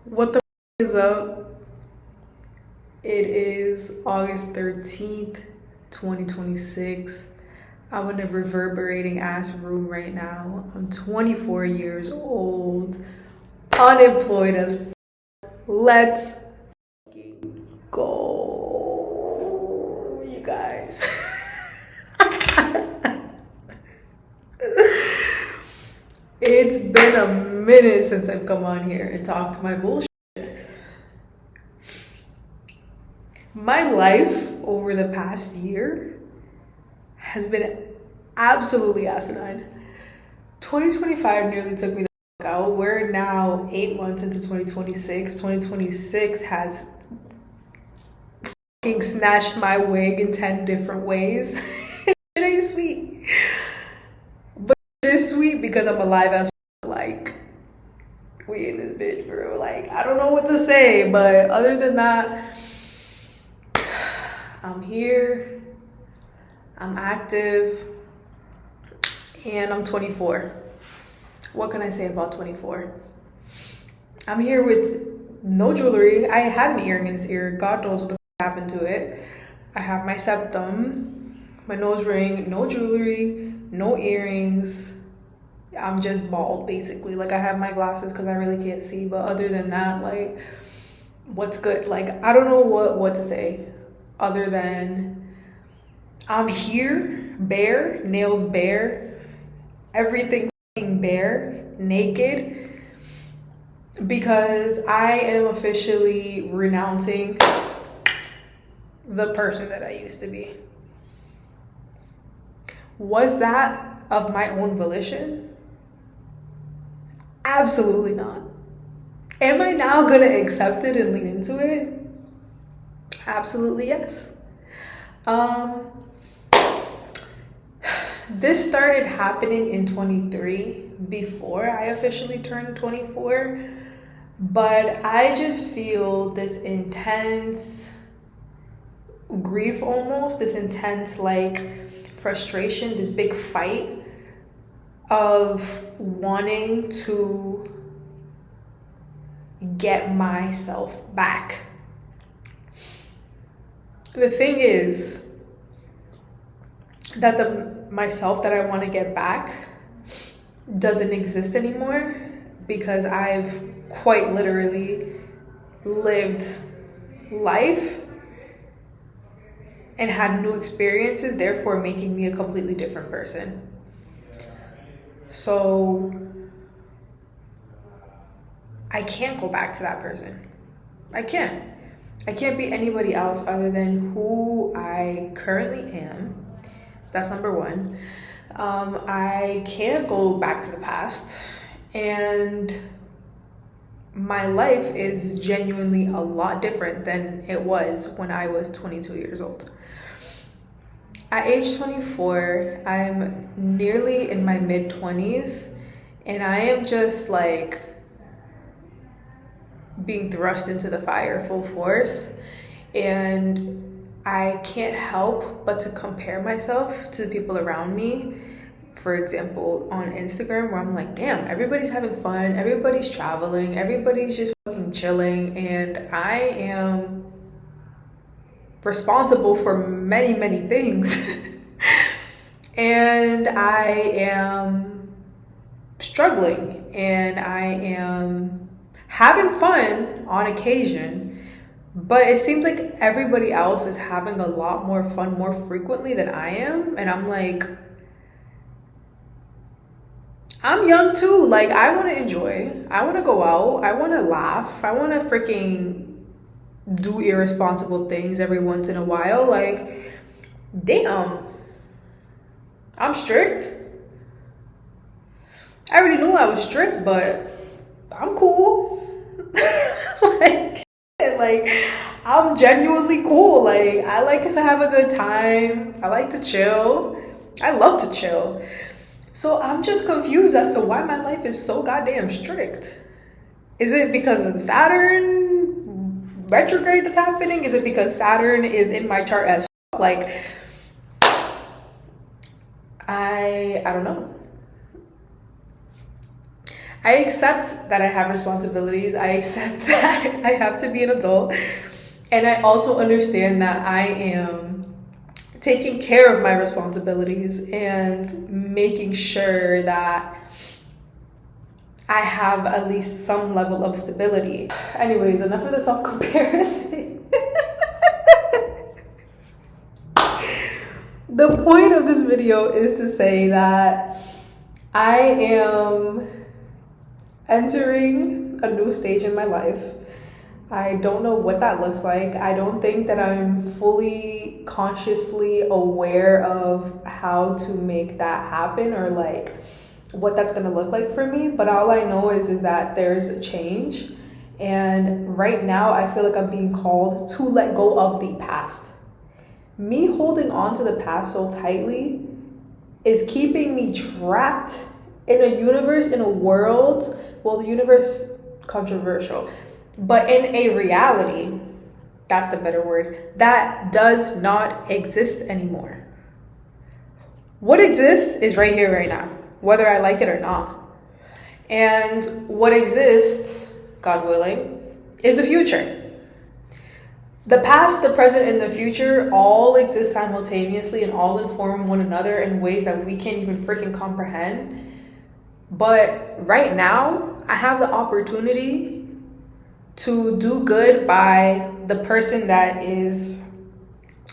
What the is up? It is August 13th, 2026. I'm in a reverberating ass room right now. I'm 24 years old, unemployed as f- Let's go, you guys. It's been a minute since I've come on here and talked my bullshit. My life over the past year has been absolutely asinine. 2025 nearly took me the fuck out. We're now 8 months into 2026. 2026 has fucking snatched my wig in 10 different ways. It ain't sweet. But it is sweet because I'm alive as fuck. Like, we in this bitch, bro. Like, I don't know what to say, but other than that, I'm here, I'm active, and I'm 24. What can I say about 24? I'm here with no jewelry. I had an earring in this ear. God knows what the f happened to it. I have my septum, my nose ring, no jewelry, no earrings. I'm just bald, basically. Like, I have my glasses because I really can't see. But other than that, like, what's good? Like, I don't know what to say other than I'm here, bare, nails bare, everything bare, naked, because I am officially renouncing the person that I used to be. Was that of my own volition? Absolutely not. Am I now gonna accept it and lean into it? Absolutely yes. This started happening in 23 before I officially turned 24, but I just feel this intense grief, almost this intense like frustration, this big fight of wanting to get myself back. The thing is that the myself that I want to get back doesn't exist anymore because I've quite literally lived life and had new experiences, therefore making me a completely different person. So I can't go back to that person. I can't. I can't be anybody else other than who I currently am. That's number one. I can't go back to the past. And my life is genuinely a lot different than it was when I was 22 years old. At age 24, I'm nearly in my mid 20s, and I am just like being thrust into the fire full force. And I can't help but to compare myself to the people around me. For example, on Instagram, where I'm like, damn, everybody's having fun, everybody's traveling, everybody's just fucking chilling, and I am responsible for many, many things. And I am struggling, and I am having fun on occasion. But it seems like everybody else is having a lot more fun more frequently than I am. And I'm like, I'm young too. Like, I want to enjoy. I want to go out. I want to laugh. I want to freaking do irresponsible things every once in a while. Like, damn, I'm strict. I already knew I was strict, but I'm cool. like, like, I'm genuinely cool. Like, I like to have a good time. I like to chill. I love to chill. So I'm just confused as to why my life is so goddamn strict. Is it because of the Saturn retrograde that's happening? Is it because Saturn is in my chart as f-? Like, I don't know. I accept that I have responsibilities. I accept that I have to be an adult. And I also understand that I am taking care of my responsibilities and making sure that I have at least some level of stability. Anyways, enough of the self-comparison. The point of this video is to say that I am entering a new stage in my life. I don't know what that looks like. I don't think that I'm fully consciously aware of how to make that happen or like what that's going to look like for me. But all I know is that there's a change. And right now I feel like I'm being called to let go of the past. Me holding on to the past so tightly is keeping me trapped in a universe, in a world, well, the universe, controversial, but in a reality, that's the better word, that does not exist anymore. What exists is right here, right now, whether I like it or not. And what exists, God willing, is the future. The past, the present, and the future all exist simultaneously and all inform one another in ways that we can't even freaking comprehend. But right now, I have the opportunity to do good by the person that is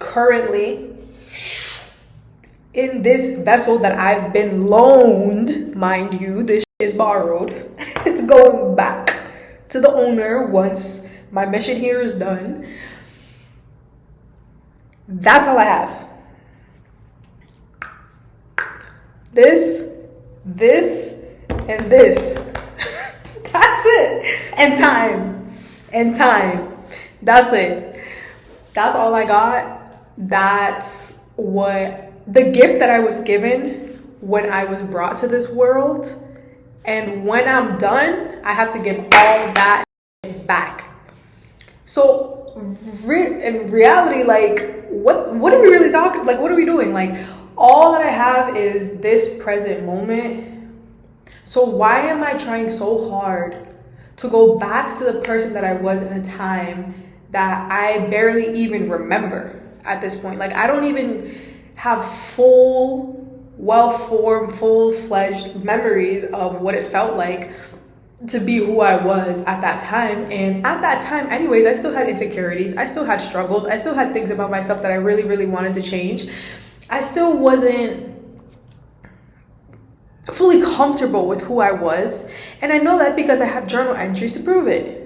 currently in this vessel that I've been loaned. Mind you, this is borrowed. It's going back to the owner once my mission here is done. That's all I have. This, and this. That's it. And time. That's it. That's all I got. That's what the gift that I was given when I was brought to this world. And when I'm done, I have to give all that back. So in reality, like, what are we really talking? Like, what are we doing? Like, all that I have is this present moment. So why am I trying so hard to go back to the person that I was in a time that I barely even remember at this point? Like, I don't even have well-formed, full-fledged memories of what it felt like to be who I was at that time. And at that time, anyways, I still had insecurities. I still had struggles. I still had things about myself that I really, really wanted to change. I still wasn't fully comfortable with who I was. And I know that because I have journal entries to prove it.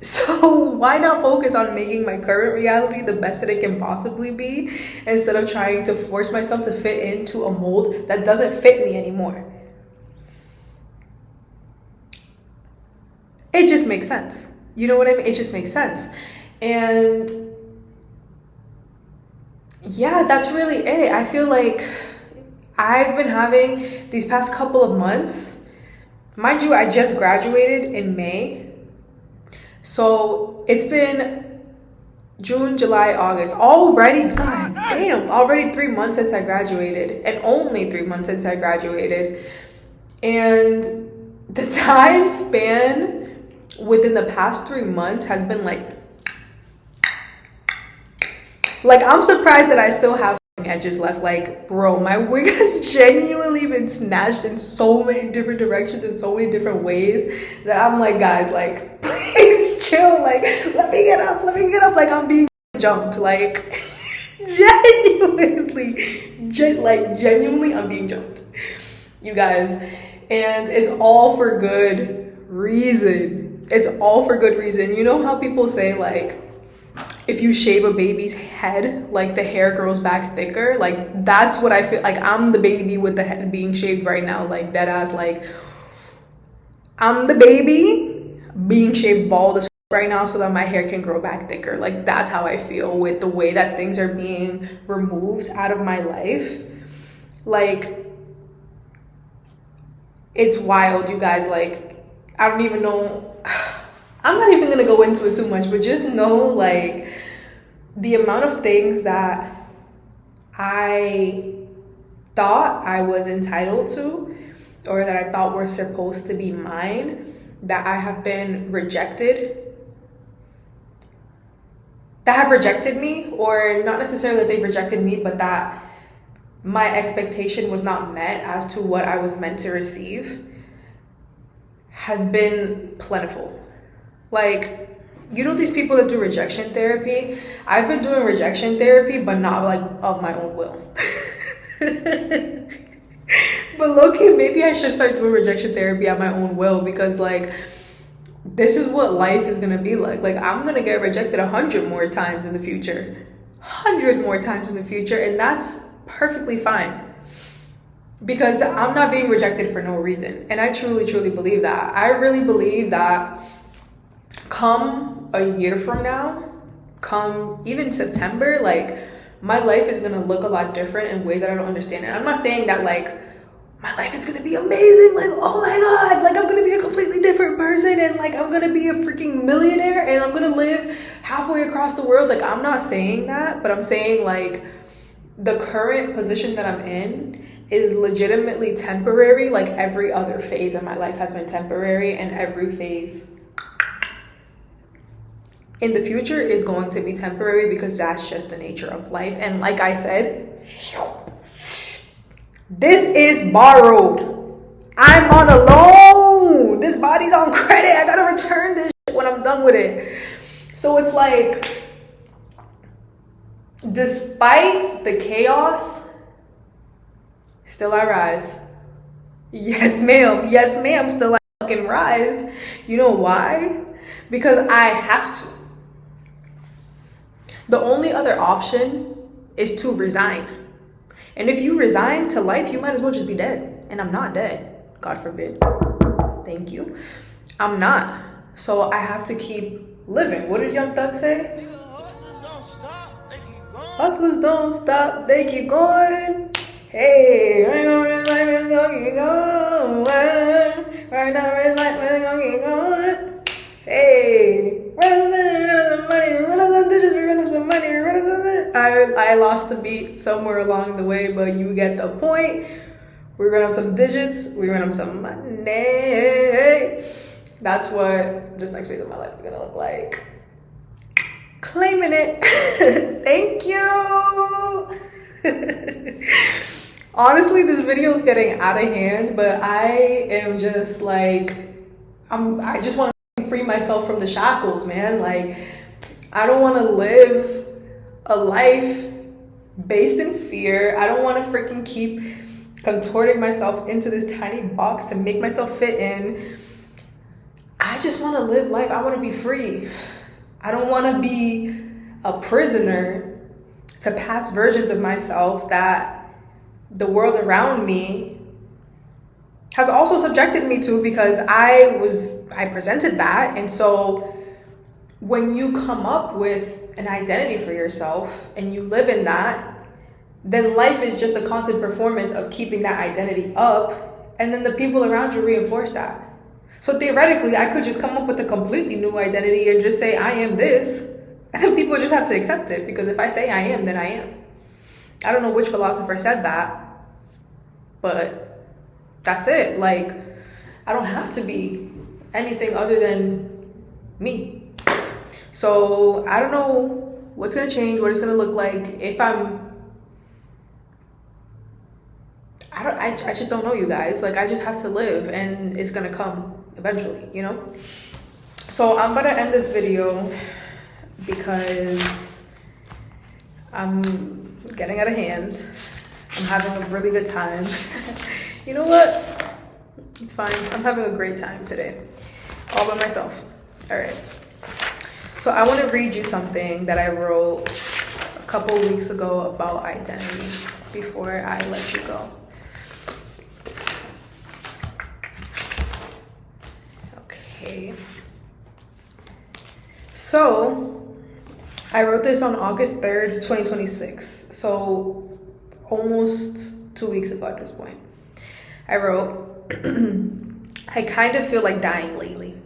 So why not focus on making my current reality the best that it can possibly be instead of trying to force myself to fit into a mold that doesn't fit me anymore? It just makes sense. You know what I mean? It just makes sense. And yeah, that's really it. I feel like I've been having these past couple of months, mind you, I just graduated in May. So it's been June, July, August, already, god damn, already 3 months since I graduated, and only 3 months since I graduated. And the time span within the past 3 months has been like I'm surprised that I still have edges left. Like, bro, my wig has genuinely been snatched in so many different directions, in so many different ways, that I'm like, guys, like, please chill. Like, let me get up. Like, I'm being jumped. Like, genuinely, I'm being jumped, you guys. And it's all for good reason. It's all for good reason. You know how people say, like, if you shave a baby's head, like, the hair grows back thicker? Like, that's what I feel like. I'm the baby with the head being shaved right now. Like, dead ass. Like, I'm the baby being shaved bald as right now so that my hair can grow back thicker. Like, that's how I feel with the way that things are being removed out of my life. Like, it's wild, you guys. Like, I don't even know. I'm not even gonna go into it too much, but just know, like, the amount of things that I thought I was entitled to or that I thought were supposed to be mine, that I have been rejected, that have rejected me, or not necessarily that they rejected me, but that my expectation was not met as to what I was meant to receive, has been plentiful. Like, you know, these people that do rejection therapy, I've been doing rejection therapy, but not like of my own will. But low-key, maybe I should start doing rejection therapy at my own will, because like, this is what life is gonna be like. Like, I'm gonna get rejected 100 more times in the future, 100 more times in the future, and that's perfectly fine, because I'm not being rejected for no reason. And I truly, truly believe that. I really believe that come a year from now, come even September, like, my life is gonna look a lot different in ways that I don't understand. And I'm not saying that like my life is gonna be amazing, like, oh my god, like I'm gonna be a completely different person, and like I'm gonna be a freaking millionaire, and I'm gonna live halfway across the world. Like, I'm not saying that, but I'm saying like the current position that I'm in is legitimately temporary. Like, every other phase of my life has been temporary, and every phase in the future is going to be temporary, because that's just the nature of life. And like I said, this is borrowed. I'm on a loan. This body's on credit. I gotta return this shit when I'm done with it. So it's like, despite the chaos, still I rise. Yes, ma'am. Yes, ma'am. Still I fucking rise. You know why? Because I have to. The only other option is to resign. And if you resign to life, you might as well just be dead. And I'm not dead. God forbid. Thank you. I'm not. So I have to keep living. What did Young Thug say? Hustlers don't stop, they keep going. Hey, right now red light is gonna keep going. Right now red light is gonna keep going. Hey, run some money, run some digits, we run some money, run some. I lost the beat somewhere along the way, but you get the point. We run up some digits, we run up some money. That's what this next phase of my life is gonna look like. Claiming it. Thank you. Honestly, this video is getting out of hand, but I am just like, I just want to free myself from the shackles, man. Like, I don't want to live a life based in fear. I don't want to freaking keep contorting myself into this tiny box to make myself fit in. I just want to live life. I want to be free. I don't want to be a prisoner to past versions of myself that the world around me has also subjected me to, because I presented that. And so when you come up with an identity for yourself and you live in that, then life is just a constant performance of keeping that identity up, and then the people around you reinforce that. So theoretically, I could just come up with a completely new identity and just say, I am this. And then people just have to accept it, because if I say I am, then I am. I don't know which philosopher said that, but that's it. Like, I don't have to be anything other than me. So I don't know what's going to change, what it's going to look like. If I just don't know, you guys. Like, I just have to live, and it's going to come eventually, you know? So I'm gonna end this video because I'm getting out of hand. I'm having a really good time. You know what? It's fine. I'm having a great time today, all by myself. All right. So I want to read you something that I wrote a couple weeks ago about identity before I let you go. Okay. So I wrote this on August 3rd, 2026. So almost 2 weeks ago at this point. I wrote, I kind of feel like dying lately.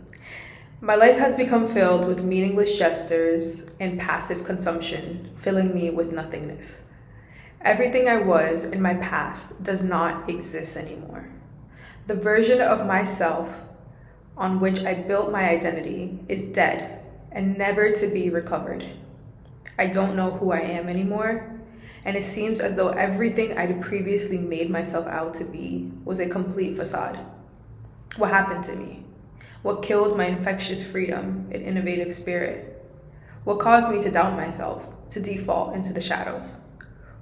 My life has become filled with meaningless gestures and passive consumption, filling me with nothingness. Everything I was in my past does not exist anymore. The version of myself on which I built my identity is dead and never to be recovered. I don't know who I am anymore, and it seems as though everything I'd previously made myself out to be was a complete facade. What happened to me? What killed my infectious freedom and innovative spirit? What caused me to doubt myself, to default into the shadows?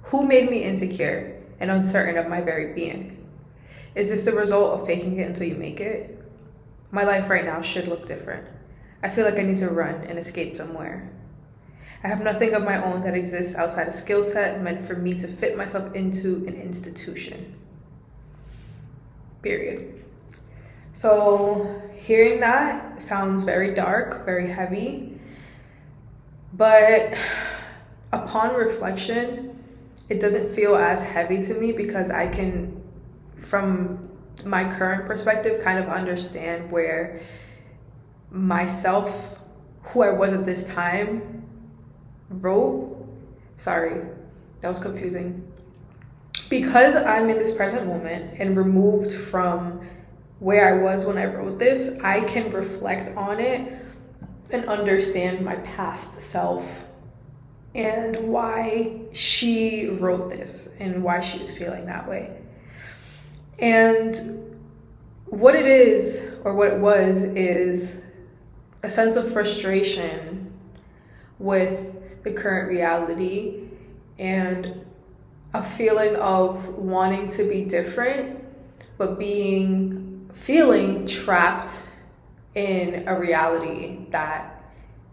Who made me insecure and uncertain of my very being? Is this the result of faking it until you make it? My life right now should look different. I feel like I need to run and escape somewhere. I have nothing of my own that exists outside a skill set meant for me to fit myself into an institution. Period. So hearing that sounds very dark, very heavy, but upon reflection, it doesn't feel as heavy to me because I can, from my current perspective, kind of understand where myself, who I was at this time, sorry, that was confusing. Because I'm in this present moment and removed from where I was when I wrote this, I can reflect on it and understand my past self and why she wrote this and why she was feeling that way. And what it is, or what it was, is a sense of frustration with the current reality and a feeling of wanting to be different, but feeling trapped in a reality that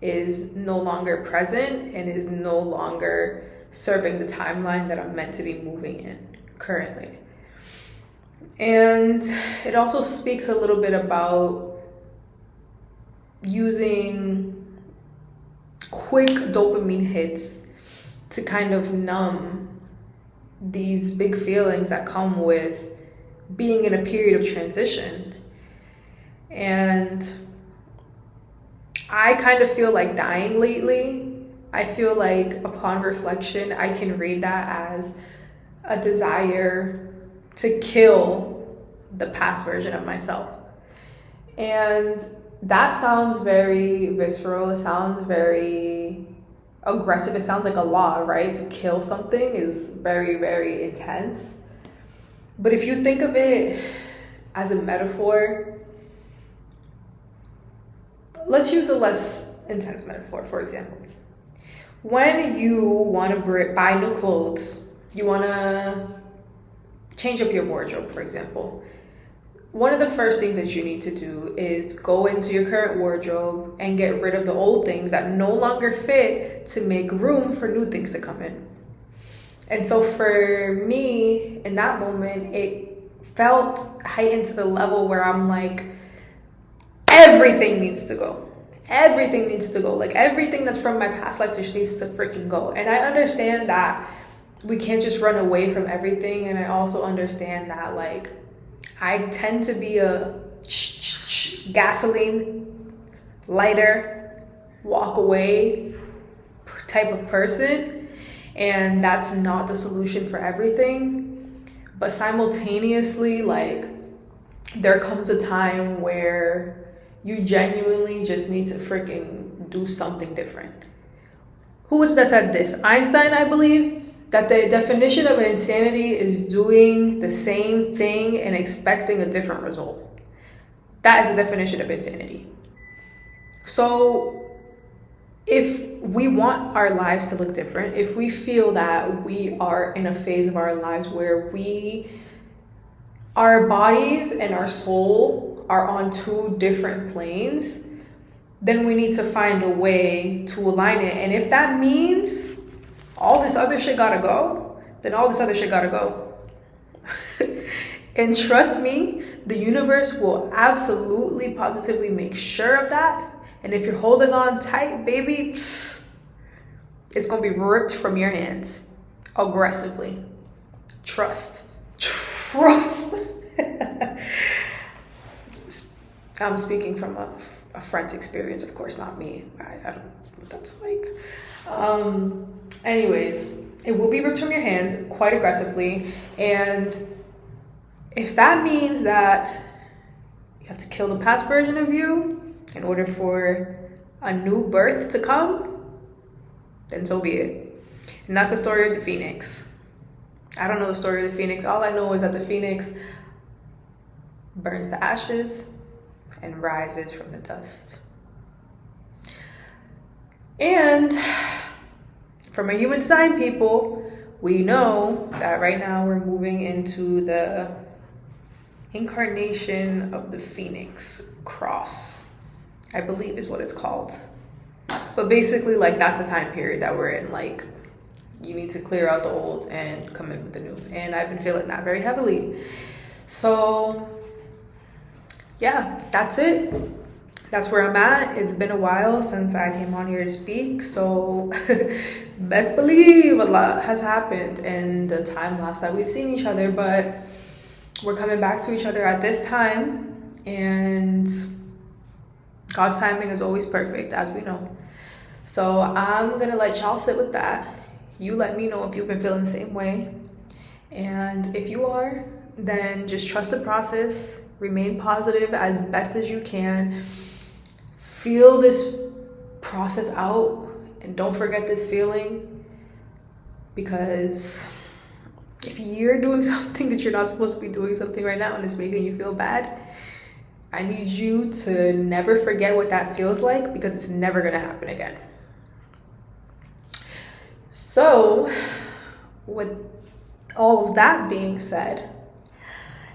is no longer present and is no longer serving the timeline that I'm meant to be moving in currently. And it also speaks a little bit about using quick dopamine hits to kind of numb these big feelings that come with being in a period of transition. And I kind of feel like dying lately. I feel like upon reflection, I can read that as a desire to kill the past version of myself. And that sounds very visceral. It sounds very aggressive. It sounds like a law, right? To kill something is very, very intense. But if you think of it as a metaphor, let's use a less intense metaphor, for example. When you want to buy new clothes, you want to change up your wardrobe, for example. One of the first things that you need to do is go into your current wardrobe and get rid of the old things that no longer fit to make room for new things to come in. And so for me, in that moment, it felt heightened to the level where I'm like, everything needs to go. Everything needs to go. Like everything that's from my past life just needs to freaking go. And I understand that we can't just run away from everything. And I also understand that like I tend to be a gasoline, lighter, walk away type of person. And that's not the solution for everything. But simultaneously, like there comes a time where you genuinely just need to freaking do something different. Who was that said this? Einstein, I believe, that the definition of insanity is doing the same thing and expecting a different result. That is the definition of insanity. So if we want our lives to look different, if we feel that we are in a phase of our lives where our bodies and our soul are on two different planes, then we need to find a way to align it. And if that means all this other shit gotta go, then all this other shit gotta go. And trust me, the universe will absolutely, positively make sure of that. And if you're holding on tight, baby, it's gonna be ripped from your hands aggressively. Trust. I'm speaking from a friend's experience, of course, not me. I don't know what that's like. Anyways, it will be ripped from your hands quite aggressively. And if that means that you have to kill the past version of you in order for a new birth to come, then so be it. And that's the story of the phoenix. I don't know the story of the phoenix. All I know is that the phoenix burns to ashes and rises from the dust. And from a human design people, we know that right now we're moving into the incarnation of the phoenix cross, I believe is what it's called. But basically, like, that's the time period that we're in. Like, you need to clear out the old and come in with the new. And I've been feeling that very heavily. So yeah, that's it. That's where I'm at. It's been a while since I came on here to speak. So best believe a lot has happened in the time lapse that we've seen each other. But we're coming back to each other at this time. And God's timing is always perfect, as we know. So I'm going to let y'all sit with that. You let me know if you've been feeling the same way. And if you are, then just trust the process. Remain positive as best as you can. Feel this process out. And don't forget this feeling. Because if you're doing something that you're not supposed to be doing something right now and it's making you feel bad, I need you to never forget what that feels like, because it's never going to happen again. So, with all of that being said,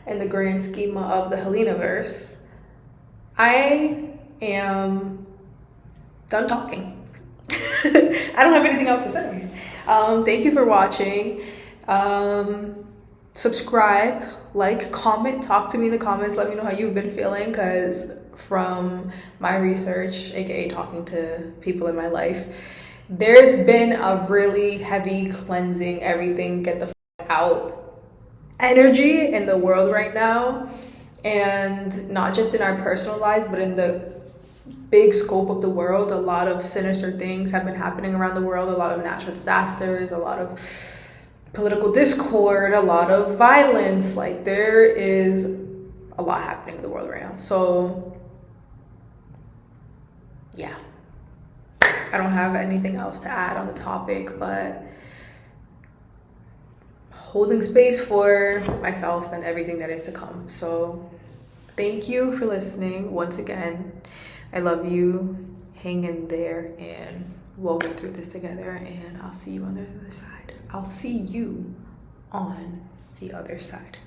in the grand schema of the Helena-verse, I am done talking. I don't have anything else to say. Thank you for watching. Subscribe, like, comment, talk to me in the comments. Let me know how you've been feeling, because from my research, aka talking to people in my life, there's been a really heavy cleansing, everything get the out energy in the world right now. And not just in our personal lives, but in the big scope of the world. A lot of sinister things have been happening around the world. A lot of natural disasters, a lot of political discord, a lot of violence. Like, there is a lot happening in the world right now. So yeah, I don't have anything else to add on the topic, but holding space for myself and everything that is to come. So thank you for listening once again. I love you. Hang in there, and we'll get through this together, and I'll see you on the other side. I'll see you on the other side.